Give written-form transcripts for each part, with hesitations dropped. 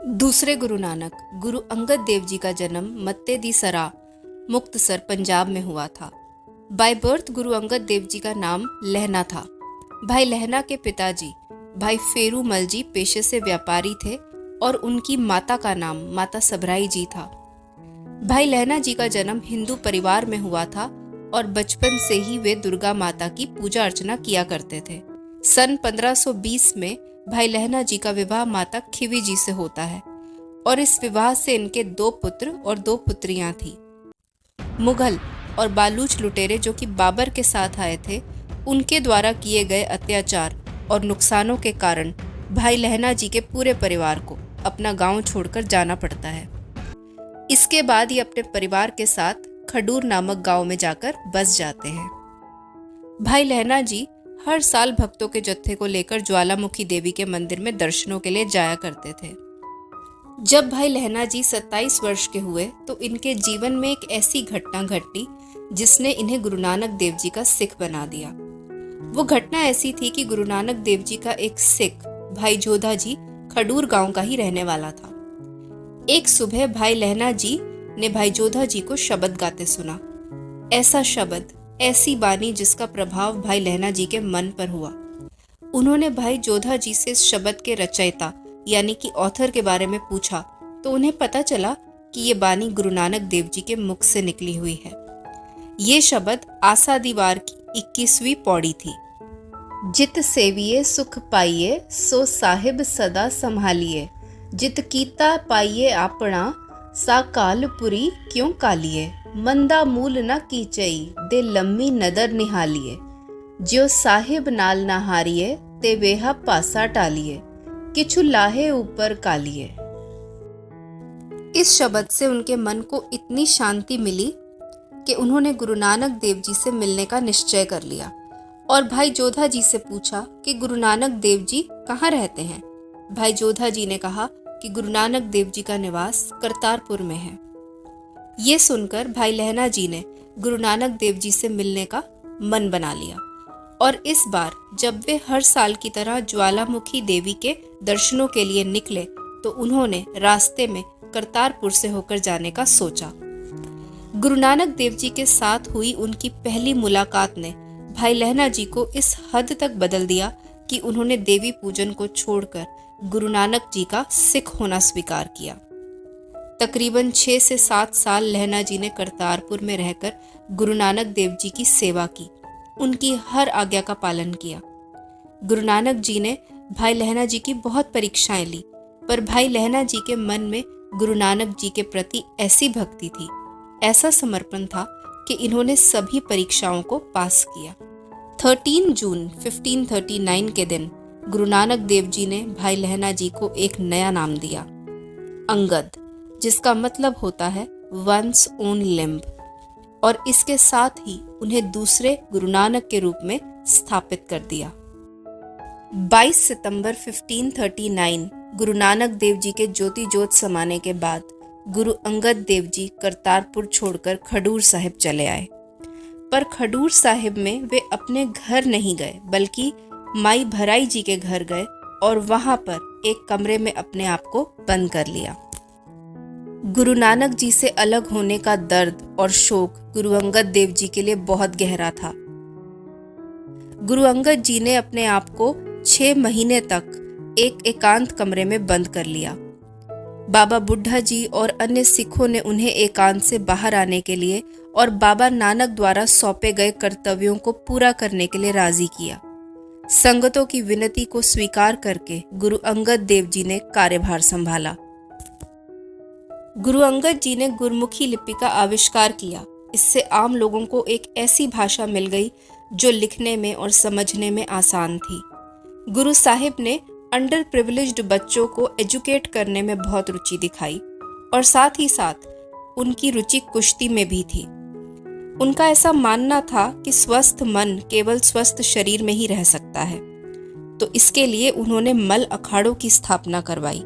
दूसरे गुरु नानक गुरु अंगद देव जी का जन्म मत्ते दी सरा मुक्तसर पंजाब में हुआ था। बाय बर्थ गुरु अंगद देव जी का नाम लहना था। भाई लहना के पिताजी भाई फेरू मल जी पेशे से व्यापारी थे और उनकी माता का नाम माता सबराई जी था। भाई लहना जी का जन्म हिंदू परिवार में हुआ था और बचपन से ही वे दुर्गा माता की पूजा अर्चना किया करते थे। सन 1520 में भाई लहना जी का विवाह माता खिवी जी से होता है और इस विवाह से इनके 2 पुत्र और 2 पुत्रियां थी। मुगल और बालूच लुटेरे जो कि बाबर के साथ आए थे, उनके द्वारा किए गए अत्याचार और नुकसानों के कारण भाई लहना जी के पूरे परिवार को अपना गांव छोड़कर जाना पड़ता है। इसके बाद ये अपने परिवार के साथ खडूर नामक गांव में जाकर बस जाते हैं। भाई लहना जी हर साल भक्तों के जत्थे को लेकर ज्वालामुखी देवी के मंदिर में दर्शनों के लिए जाया करते थे। जब भाई लहना जी 27 वर्ष के हुए तो इनके जीवन में एक ऐसी घटना घटी जिसने इन्हें गुरु नानक देव जी का सिख बना दिया। वो घटना ऐसी थी कि गुरु नानक देव जी का एक सिख भाई जोधा जी खडूर गांव का ही रहने वाला था। एक सुबह भाई लहना जी ने भाई जोधा जी को शब्द गाते सुना। ऐसा शब्द, ऐसी बानी जिसका प्रभाव भाई लहना जी के मन पर हुआ। उन्होंने भाई जोधा जी से इस शब्द के रचयिता यानी कि ऑथर के बारे में पूछा तो उन्हें पता चला कि ये बानी गुरु नानक देव जी के मुख से निकली हुई है। ये शब्द आसा दीवार की 21वीं पौड़ी थी। जित सेविए सुख पाइए सो साहिब सदा संभालिए, जित कीता पाइए आपना सा कालपुरी क्यों कालिए, मंदा मूल न कीचई दे लम्मी नदर निहालिए, ज्यो साहिब नाल न हारिए ते वेहा पासा टालिए, किछु लाहे ऊपर कालिए। इस शब्द से उनके मन को इतनी शांति मिली कि उन्होंने गुरु नानक देव जी से मिलने का निश्चय कर लिया और भाई जोधा जी से पूछा कि गुरु नानक देव जी कहाँ रहते हैं। भाई जोधा जी ने कहा कि गुरु नानक देव जी का निवास करतारपुर में है। ये सुनकर भाई लहना जी ने गुरु नानक देव जी से मिलने का मन बना लिया और इस बार जब वे हर साल की तरह ज्वालामुखी देवी के दर्शनों के लिए निकले तो उन्होंने रास्ते में करतारपुर से होकर जाने का सोचा। गुरु नानक देव जी के साथ हुई उनकी पहली मुलाकात ने भाई लहना जी को इस हद तक बदल दिया कि उन्होंने देवी पूजन को छोड़कर गुरु नानक जी का सिख होना स्वीकार किया। तकरीबन 6 से 7 साल लहना जी ने करतारपुर में रहकर गुरु नानक देव जी की सेवा की, उनकी हर आज्ञा का पालन किया। गुरु नानक जी ने भाई लहना जी की बहुत परीक्षाएं ली, पर भाई लहना जी के मन में गुरु नानक जी के प्रति ऐसी भक्ति थी, ऐसा समर्पण था कि इन्होंने सभी परीक्षाओं को पास किया। 13 जून 1539 के दिन गुरु नानक देव जी ने भाई लहना जी को एक नया नाम दिया, अंगद, जिसका मतलब होता है वंस ओन लिम्ब, और इसके साथ ही उन्हें दूसरे गुरु नानक के रूप में स्थापित कर दिया। 22 सितंबर 1539 गुरु नानक देव जी के ज्योति ज्योत समाने के बाद गुरु अंगद देव जी करतारपुर छोड़कर खडूर साहिब चले आए। पर खडूर साहिब में वे अपने घर नहीं गए बल्कि माई भराई जी के घर गए और वहां पर एक कमरे में अपने आप को बंद कर लिया। गुरु नानक जी से अलग होने का दर्द और शोक गुरु अंगद देव जी के लिए बहुत गहरा था। गुरु अंगद जी ने अपने आप को 6 महीने तक एक एकांत कमरे में बंद कर लिया। बाबा बुड्ढा जी और अन्य सिखों ने उन्हें एकांत से बाहर आने के लिए और बाबा नानक द्वारा सौंपे गए कर्तव्यों को पूरा करने के लिए राजी किया। संगतों की विनती को स्वीकार करके गुरु अंगद देव जी ने कार्यभार संभाला। गुरु अंगद जी ने गुरमुखी लिपि का आविष्कार किया। इससे आम लोगों को एक ऐसी भाषा मिल गई जो लिखने में और समझने में आसान थी। गुरु साहिब ने अंडर प्रिविलेज्ड बच्चों को एजुकेट करने में बहुत रुचि दिखाई और साथ ही साथ उनकी रुचि कुश्ती में भी थी। उनका ऐसा मानना था कि स्वस्थ मन केवल स्वस्थ शरीर में ही रह सकता है, तो इसके लिए उन्होंने मल अखाड़ों की स्थापना करवाई।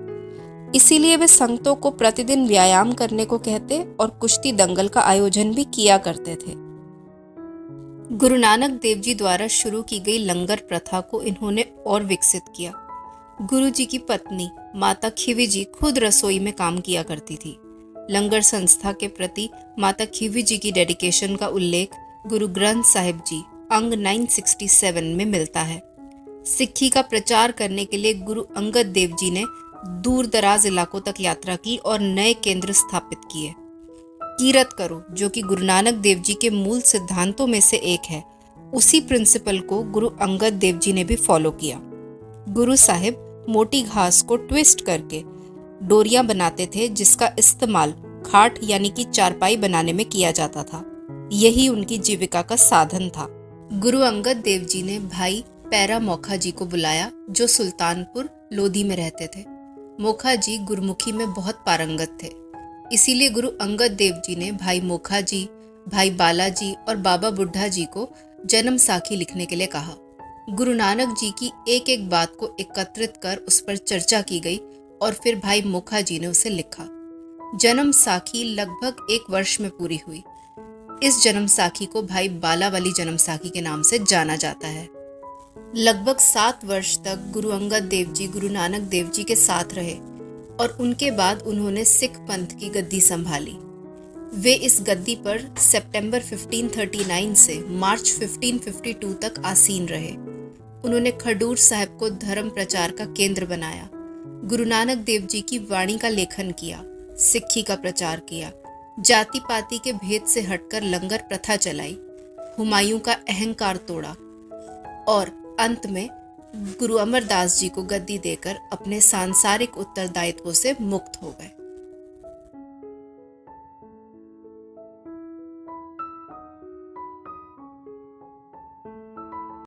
इसीलिए वे संगतों को प्रतिदिन व्यायाम करने को कहते और कुश्ती दंगल का आयोजन भी किया करते थे। गुरु नानक देव जी द्वारा शुरू की गई लंगर प्रथा को इन्होंने और विकसित किया। गुरु जी की पत्नी माता खिवी जी खुद रसोई में काम किया करती थी। लंगर संस्था के प्रति माता खिवी जी की डेडिकेशन का उल्लेख गुरु ग्रंथ साहिब जी अंग 967 में मिलता है। सिक्खी का प्रचार करने के लिए गुरु अंगद देव जी ने दूर दराज इलाकों तक यात्रा की और नए केंद्र स्थापित किए। कीरत करो, जो कि गुरु नानक देव जी के मूल सिद्धांतों में से एक है, उसी प्रिंसिपल को गुरु अंगद देव जी ने भी फॉलो किया। गुरु साहिब मोटी घास को ट्विस्ट करके डोरियां बनाते थे, जिसका इस्तेमाल खाट यानी कि चारपाई बनाने में किया जाता था। यही उनकी जीविका का साधन था। गुरु अंगद देव जी ने भाई पैरा मोखा जी को बुलाया, जो सुल्तानपुर लोधी में रहते थे। मोखा जी गुरमुखी में बहुत पारंगत थे, इसीलिए गुरु अंगद देव जी ने भाई मोखा जी, भाई बालाजी और बाबा बुढ़ा जी को जन्म साखी लिखने के लिए कहा। गुरु नानक जी की एक एक बात को एकत्रित कर उस पर चर्चा की गई और फिर भाई मोखा जी ने उसे लिखा। जन्म साखी लगभग 1 वर्ष में पूरी हुई। इस जन्म साखी को भाई बाला वाली जन्म साखी के नाम से जाना जाता है। लगभग 7 वर्ष तक गुरु अंगद देव जी गुरु नानक देव जी के साथ रहे और उनके बाद उन्होंने सिख पंथ की गद्दी संभाली। वे इस गद्दी पर सितंबर 1539 से मार्च 1552 तक आसीन रहे। उन्होंने खडूर साहिब को धर्म प्रचार का केंद्र बनाया। गुरु नानक देव जी की वाणी का लेखन किया, सिक्खी का प्रचार किया, जाति पाति के भेद से हटकर लंगर प्रथा चलाई, हुमायूं का अहंकार तोड़ा और अंत में गुरु अमरदास जी को गद्दी देकर अपने सांसारिक उत्तरदायित्वों से मुक्त हो गए।